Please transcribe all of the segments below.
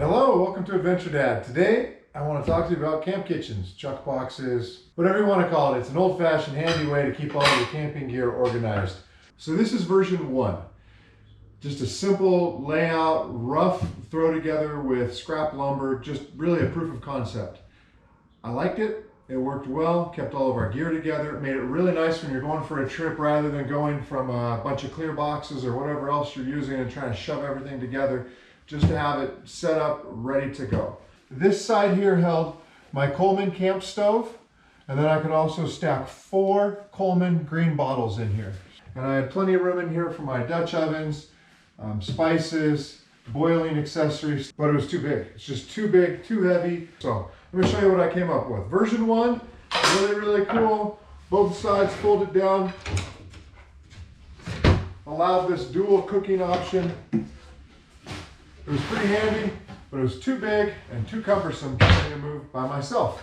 Hello, welcome to Adventure Dad. Today, I want to talk to you about camp kitchens, chuck boxes, whatever you want to call it. It's an old-fashioned, handy way to keep all of your camping gear organized. So this is version 1. Just a simple layout, rough throw together with scrap lumber, just really a proof of concept. I liked it. It worked well, kept all of our gear together. It made it really nice when you're going for a trip rather than going from a bunch of clear boxes or whatever else you're using and trying to shove everything together. Just to have it set up, ready to go. This side here held my Coleman camp stove, and then I could also stack 4 Coleman green bottles in here. And I had plenty of room in here for my Dutch ovens, spices, boiling accessories, but it was too big. It's just too big, too heavy. So let me show you what I came up with. Version 1, really cool. Both sides folded down. Allowed this dual cooking option. It was pretty handy, but it was too big and too cumbersome to move by myself.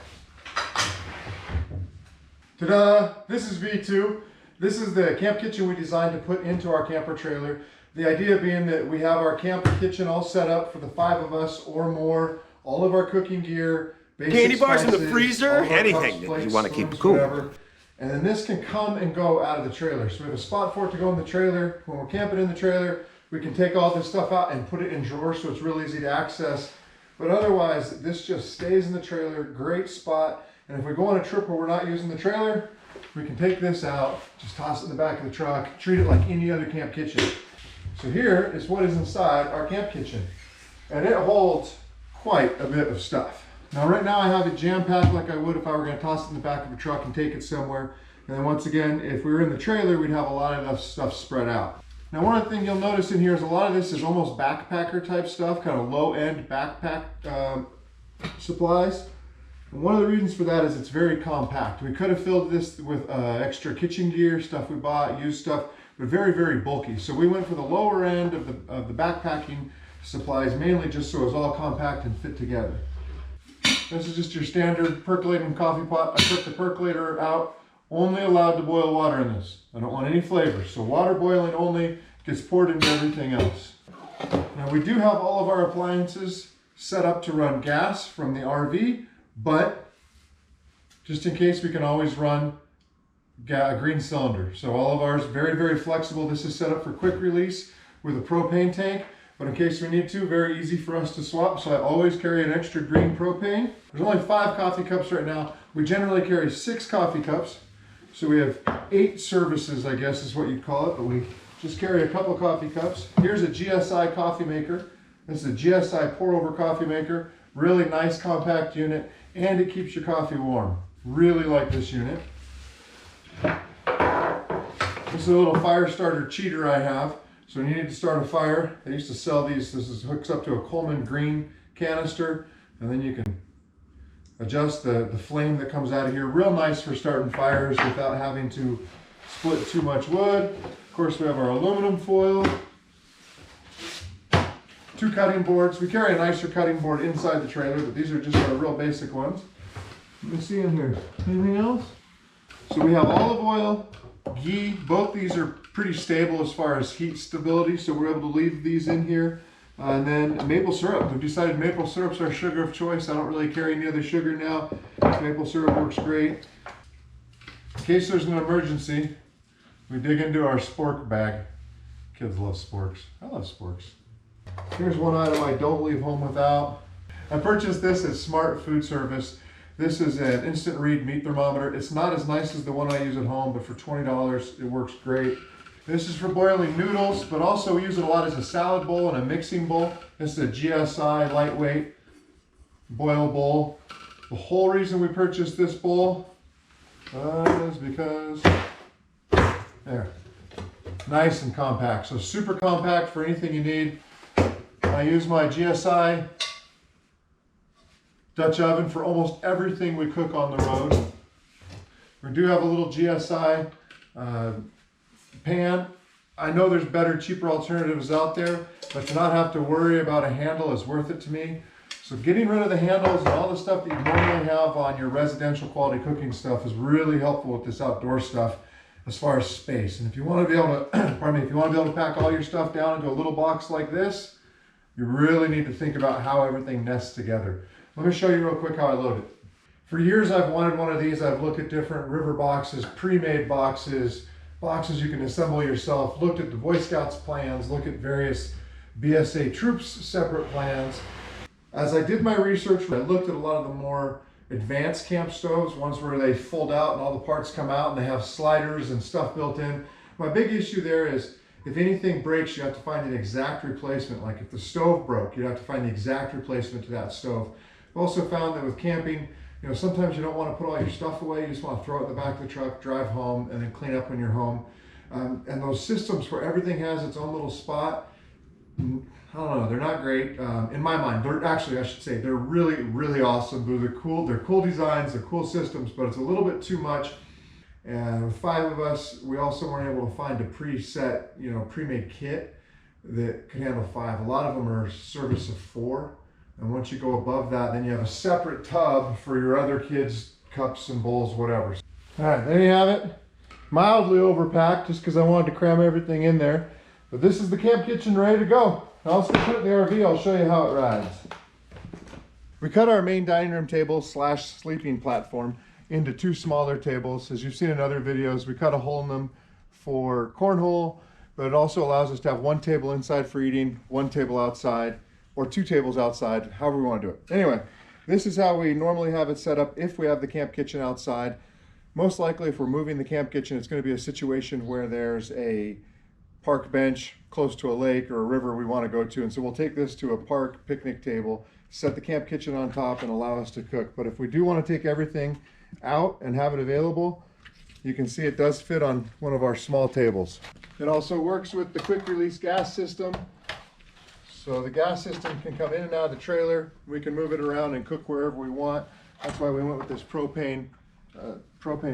Ta-da! This is V2. This is the camp kitchen we designed to put into our camper trailer. The idea being that we have our camper kitchen all set up for the 5 of us or more, all of our cooking gear, basic candy bars spices, in the freezer, anything that you want to keep cool. Whatever. And then this can come and go out of the trailer. So we have a spot for it to go in the trailer. When we're camping in the trailer, we can take all this stuff out and put it in drawers so it's real easy to access. But otherwise, this just stays in the trailer, great spot. And if we go on a trip where we're not using the trailer, we can take this out, just toss it in the back of the truck, treat it like any other camp kitchen. So here is what is inside our camp kitchen. And it holds quite a bit of stuff. Now right now I have it jam-packed like I would if I were gonna toss it in the back of a truck and take it somewhere. And then once again, if we were in the trailer, we'd have a lot of that stuff spread out. Now one other thing you'll notice in here is a lot of this is almost backpacker type stuff, kind of low-end backpack supplies. And one of the reasons for that is it's very compact. We could have filled this with extra kitchen gear, stuff we bought, used stuff, but very bulky. So we went for the lower end of the backpacking supplies, mainly just so it was all compact and fit together. This is just your standard percolating coffee pot. I took the percolator out. Only allowed to boil water in this. I don't want any flavors. So water boiling only, gets poured into everything else. Now we do have all of our appliances set up to run gas from the RV, but just in case we can always run a green cylinder. So all of ours very flexible. This is set up for quick release with a propane tank, but in case we need to, very easy for us to swap. So I always carry an extra green propane. There's only 5 coffee cups right now. We generally carry 6 coffee cups. So we have 8 services, I guess is what you'd call it, but we just carry a couple coffee cups. Here's a GSI coffee maker. This is a GSI pour-over coffee maker. Really nice compact unit, and it keeps your coffee warm. Really like this unit. This is a little fire starter cheater I have. So when you need to start a fire, they used to sell these. This hooks up to a Coleman green canister, and then you can adjust the flame that comes out of here. Real nice for starting fires without having to split too much wood. Of course, we have our aluminum foil. 2 cutting boards. We carry a nicer cutting board inside the trailer, but these are just our real basic ones. Let me see in here. Anything else? So we have olive oil, ghee. Both these are pretty stable as far as heat stability, so we're able to leave these in here. And then maple syrup. We've decided maple syrup's our sugar of choice. I don't really carry any other sugar now. Maple syrup works great. In case there's an emergency, we dig into our Spork Bag. Kids love Sporks. I love Sporks. Here's one item I don't leave home without. I purchased this at Smart Food Service. This is an instant read meat thermometer. It's not as nice as the one I use at home, but for $20, it works great. This is for boiling noodles, but also we use it a lot as a salad bowl and a mixing bowl. This is a GSI lightweight boil bowl. The whole reason we purchased this bowl is because, there, nice and compact. So super compact for anything you need. I use my GSI Dutch oven for almost everything we cook on the road. We do have a little GSI pan. I know there's better, cheaper alternatives out there, but to not have to worry about a handle is worth it to me. So getting rid of the handles and all the stuff that you normally have on your residential quality cooking stuff is really helpful with this outdoor stuff as far as space. And if you want to be able to, if you want to be able to pack all your stuff down into a little box like this, You really need to think about how everything nests together. Let me show you real quick how I load it. For years I've wanted one of these. I've looked at different river boxes, pre-made boxes, boxes you can assemble yourself, looked at the Boy Scouts plans, looked at various BSA troops separate plans. As I did my research, I looked at a lot of the more advanced camp stoves, ones where they fold out and all the parts come out and they have sliders and stuff built in. My big issue there is if anything breaks, you have to find an exact replacement. Like if the stove broke, you'd have to find the exact replacement to that stove. I've also found that with camping, sometimes you don't want to put all your stuff away. You just want to throw it in the back of the truck, drive home, and then clean up when you're home. And those systems where everything has its own little spot, I don't know, they're not great. In my mind, they're actually, I should say, they're really, really awesome. They're cool designs, they're cool systems, but it's a little bit too much. And with 5 of us, we also weren't able to find a preset, pre-made kit that could handle 5. A lot of them are service of 4. And once you go above that, then you have a separate tub for your other kids' cups and bowls, whatever. All right, there you have it. Mildly overpacked just because I wanted to cram everything in there. But this is the camp kitchen ready to go. I'll also put it in the RV. I'll show you how it rides. We cut our main dining room table / sleeping platform into 2 smaller tables. As you've seen in other videos, we cut a hole in them for cornhole, but it also allows us to have 1 table inside for eating, 1 table outside, or 2 tables outside, however we want to do it. Anyway, this is how we normally have it set up if we have the camp kitchen outside. Most likely, if we're moving the camp kitchen, it's going to be a situation where there's a park bench close to a lake or a river we want to go to, and so we'll take this to a park picnic table, set the camp kitchen on top, and allow us to cook. But if we do want to take everything out and have it available, you can see it does fit on one of our small tables. It also works with the quick release gas system. So the gas system can come in and out of the trailer. We can move it around and cook wherever we want. That's why we went with this propane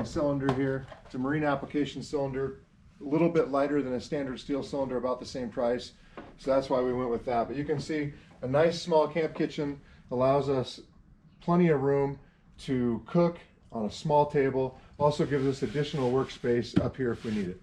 cylinder here. It's a marine application cylinder, a little bit lighter than a standard steel cylinder, about the same price. So that's why we went with that. But you can see a nice small camp kitchen allows us plenty of room to cook on a small table. Also gives us additional workspace up here if we need it.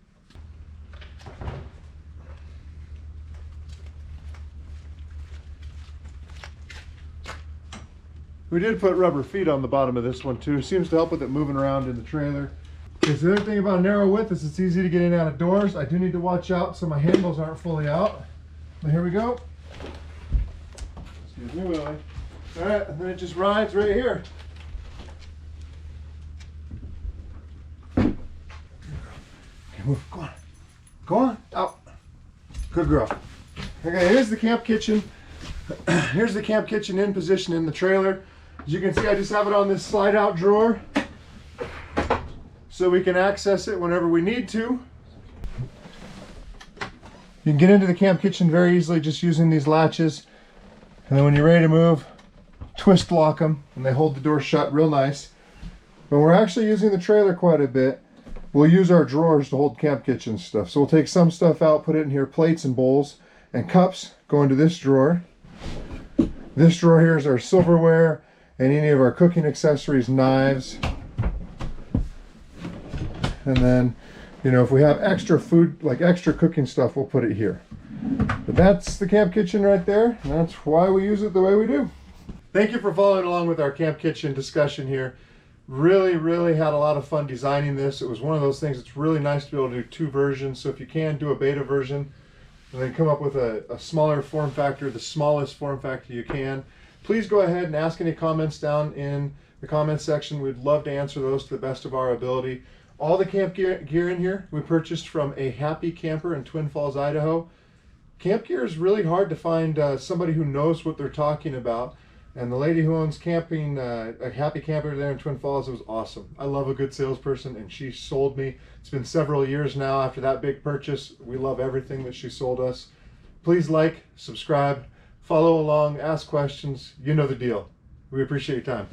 We did put rubber feet on the bottom of this one too. Seems to help with it moving around in the trailer. Okay, so the other thing about narrow width is it's easy to get in and out of doors. I do need to watch out so my handles aren't fully out. But here we go. Excuse me, Willie. All right, and then it just rides right here. Okay, move. Go on. Go on. Out. Good girl. Okay, here's the camp kitchen. Here's the camp kitchen in position in the trailer. As you can see, I just have it on this slide out drawer so we can access it whenever we need to. You can get into the camp kitchen very easily just using these latches. And then when you're ready to move, twist lock them and they hold the door shut real nice. When we're actually using the trailer quite a bit, we'll use our drawers to hold camp kitchen stuff. So we'll take some stuff out, put it in here, plates and bowls, and cups go into this drawer. This drawer here is our silverware and any of our cooking accessories, knives. And then, if we have extra food, like extra cooking stuff, we'll put it here. But that's the camp kitchen right there. And that's why we use it the way we do. Thank you for following along with our camp kitchen discussion here. Really, really had a lot of fun designing this. It was one of those things that's really nice to be able to do 2 versions. So if you can, do a beta version and then come up with a smaller form factor, the smallest form factor you can. Please go ahead and ask any comments down in the comments section. We'd love to answer those to the best of our ability. All the camp gear in here we purchased from a Happy Camper in Twin Falls, Idaho. Camp gear is really hard to find somebody who knows what they're talking about. And the lady who owns camping, a Happy Camper there in Twin Falls, it was awesome. I love a good salesperson, and she sold me. It's been several years now after that big purchase. We love everything that she sold us. Please like, subscribe, follow along, ask questions. You know the deal. We appreciate your time.